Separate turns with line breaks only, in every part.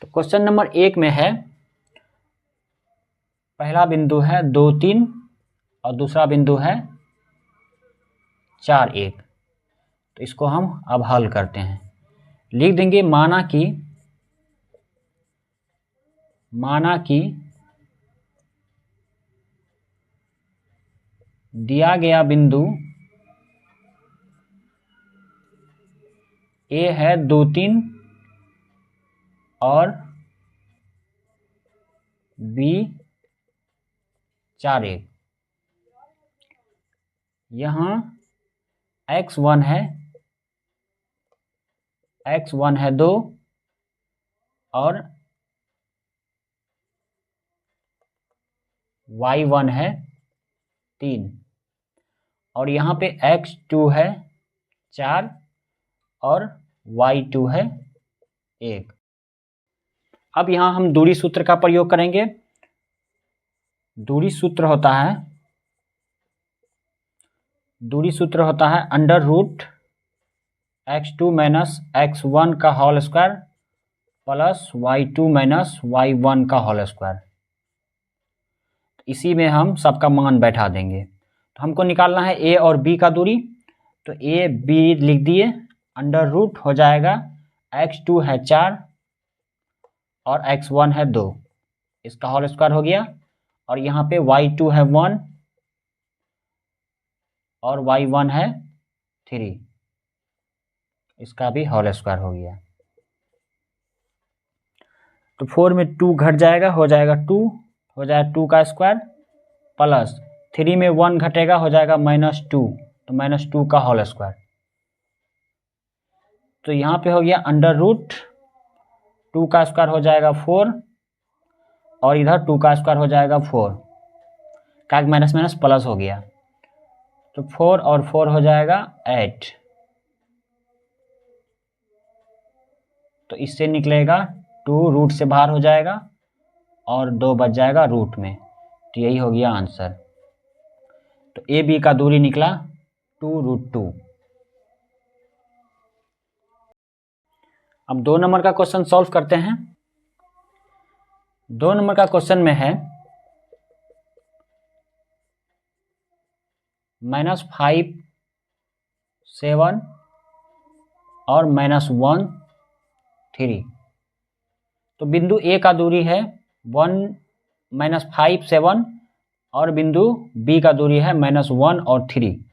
तो question number 1 में है, पहला बिंदु है 2 3 और दूसरा बिंदु है 4 1। तो इसको हम अब हल करते हैं। लिख देंगे माना कि दिया गया बिंदु ए है 2 3 और बी 4 1। यहाँ x1 है 2 और y1 है 3 और यहाँ पे x2 है 4 और y2 है 1। अब यहाँ हम दूरी सूत्र का प्रयोग करेंगे। दूरी सूत्र होता है under root x2 minus x1 का whole square plus y2 minus y1 का होल स्क्वायर। इसी में हम सबका मान बैठा देंगे। तो हमको निकालना है a और b का दूरी। तो a b लिख दिए, अंडर रूट हो जाएगा x2 है 4 और x1 है 2, इसका होल स्क्वायर हो गया। और यहाँ पे y2 है 1 और y1 है 3, इसका भी होल स्क्वायर हो गया। तो 4 में 2 घट जाएगा, हो जाएगा 2, हो जाएगा 2 का स्क्वायर प्लस 3 में 1 घटेगा, हो जाएगा -2, तो -2 का होल स्क्वायर। तो यहाँ पे हो गया अंडर रूट 2 का स्क्वायर हो जाएगा 4 और इधर 2 का स्क्वायर हो जाएगा 4, का माइनस माइनस प्लस हो गया। तो 4 और 4 हो जाएगा 8। तो इससे निकलेगा 2 रूट से बाहर हो जाएगा और 2 बच जाएगा रूट में। तो यही हो गया आंसर। तो ए बी का दूरी निकला 2√2। अब 2 नंबर का क्वेश्चन सॉल्व करते हैं। 2 नंबर का क्वेश्चन में है -5 7 और -1 3। तो बिंदु ए का दूरी है 5 7 और बिंदु बी का दूरी है -1 और 3।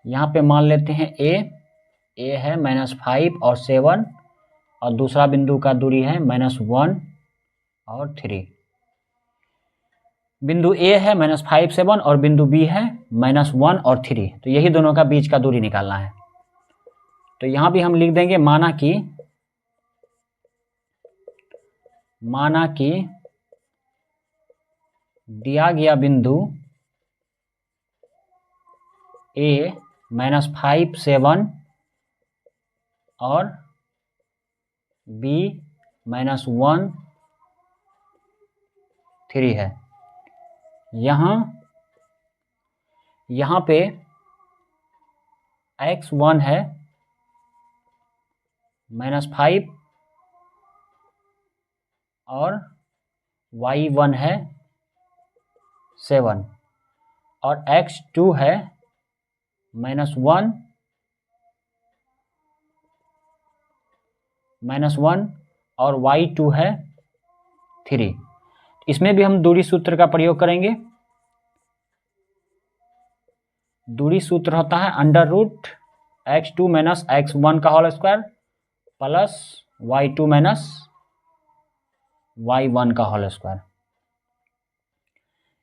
यहाँ पे मान लेते हैं ए है -5 और 7 और दूसरा बिंदु का दूरी है -1 और 3। बिंदु ए है -5 7 और बिंदु बी है -1 और 3। तो यही दोनों का बीच का दूरी निकालना है। तो यहाँ भी हम लिख देंगे माना कि दिया गया बिंदु ए -5 7 और बी -1 3 है। यहाँ पे x1 है -5 और y1 है 7 और x2 है -1 और y2 है 3। इसमें भी हम दूरी सूत्र का प्रयोग करेंगे। दूरी सूत्र होता है under root x2 minus x1 का whole square plus y2 minus y1 का होल स्क्वायर।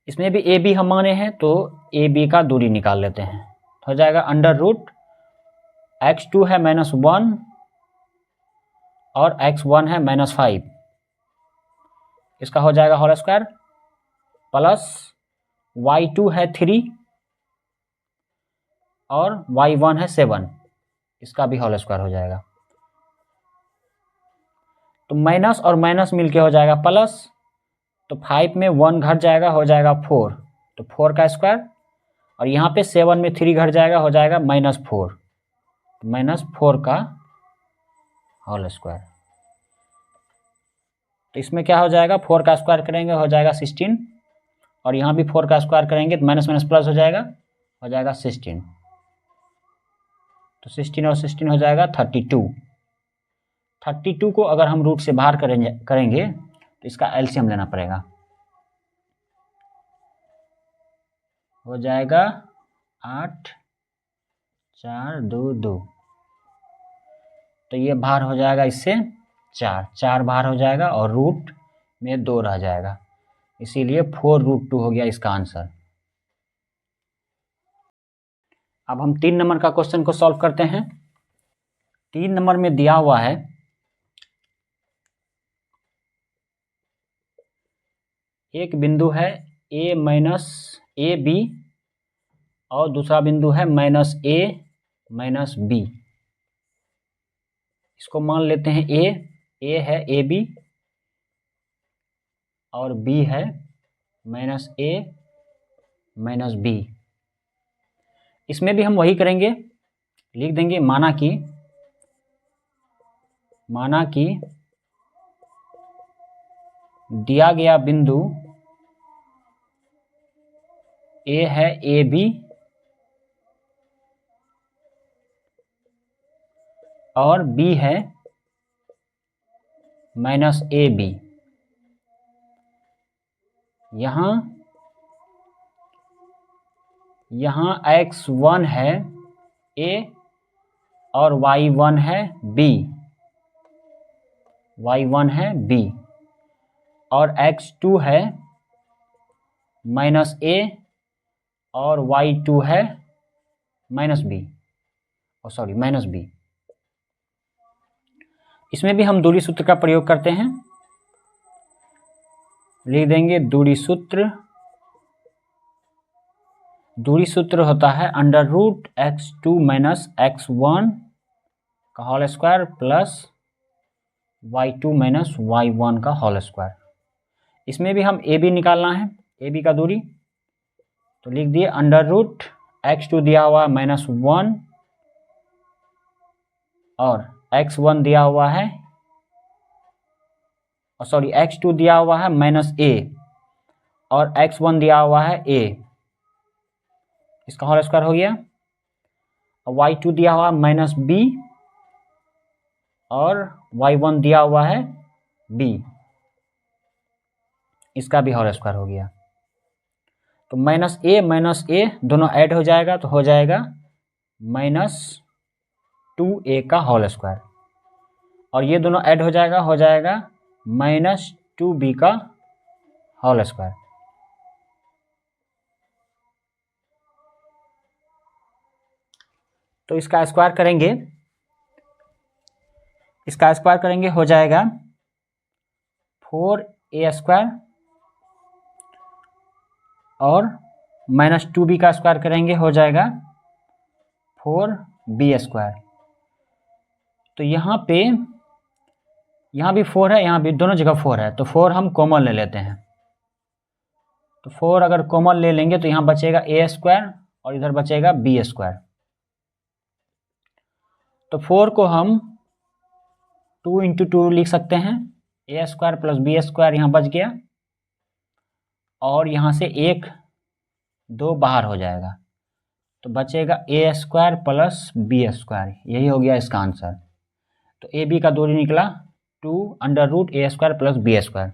इसमें भी ए बी हम माने हैं, तो ए बी का दूरी निकाल लेते हैं। हो जाएगा अंडर रूट x2 है -1 और x1 है -5, इसका हो जाएगा होल स्क्वायर प्लस y2 है 3 और y1 है 7, इसका भी होल स्क्वायर हो जाएगा। तो माइनस और माइनस मिलके हो जाएगा प्लस, तो 5 में 1 घट जाएगा, हो जाएगा 4, तो 4 का स्क्वायर और यहाँ पे 7 में 3 घट जाएगा, हो जाएगा -4, -4 का होल स्क्वायर। तो इसमें क्या हो जाएगा, 4 का स्क्वायर करेंगे हो जाएगा 16, और यहाँ भी 4 का स्क्वायर करेंगे तो माइनस माइनस प्लस हो जाएगा 16। तो 16 और 16 हो जाएगा 32। 32 को अगर हम रूट से बाहर करेंगे तो इसका एलसीएम लेना पड़ेगा, हो जाएगा 8 4 2 2। तो ये बाहर हो जाएगा इससे 4 बाहर हो जाएगा और रूट में 2 रह जाएगा, इसीलिए 4√2 हो गया इसका आंसर। अब हम 3 नंबर का क्वेश्चन को सॉल्व करते हैं। 3 नंबर में दिया हुआ है एक बिंदु है a माइनस ए बी और दूसरा बिंदु है माइनस ए माइनस बी। इसको मान लेते हैं ए है ए बी और बी है माइनस ए माइनस बी। इसमें भी हम वही करेंगे, लिख देंगे माना कि दिया गया बिंदु ए है ए बी और बी है माइनस ए बी। यहाँ x1 है a और y1 है b, और x2 है माइनस a और y2 है माइनस b। इसमें भी हम दूरी सूत्र का प्रयोग करते हैं, लिख देंगे दूरी सूत्र होता है under root x2 minus x1 का whole square plus y2 minus y1 का होल स्क्वायर। इसमें भी हम ए बी निकालना है, ए बी का दूरी, तो लिख दिए अंडर रूट x2 दिया हुआ -1 और x1 दिया हुआ है, x2 दिया हुआ है -a और x1 दिया हुआ है a, इसका होल स्क्वायर हो गया। y2 दिया हुआ -b और y1 दिया हुआ है b, इसका भी होल स्क्वायर हो गया। तो -a दोनों ऐड हो जाएगा तो हो जाएगा -2a का होल स्क्वायर, और ये दोनों ऐड हो जाएगा -2b का होल स्क्वायर। तो इसका स्क्वायर करेंगे हो जाएगा 4a स्क्वायर और -2b का स्क्वायर करेंगे हो जाएगा 4b स्क्वायर। तो यहाँ भी 4 है, यहाँ भी दोनों जगह 4 है, तो 4 हम कॉमन ले लेते हैं। तो 4 अगर कॉमन ले लेंगे तो यहाँ बचेगा a स्क्वायर और इधर बचेगा b स्क्वायर। तो 4 को हम 2 × 2 लिख सकते हैं, a square plus b square यहाँ बच गया, और यहाँ से 1 2 बाहर हो जाएगा, तो बचेगा a square plus b square, यही हो गया इसका आंसर। तो ए बी का दूरी निकला 2 √a² प्लस b²।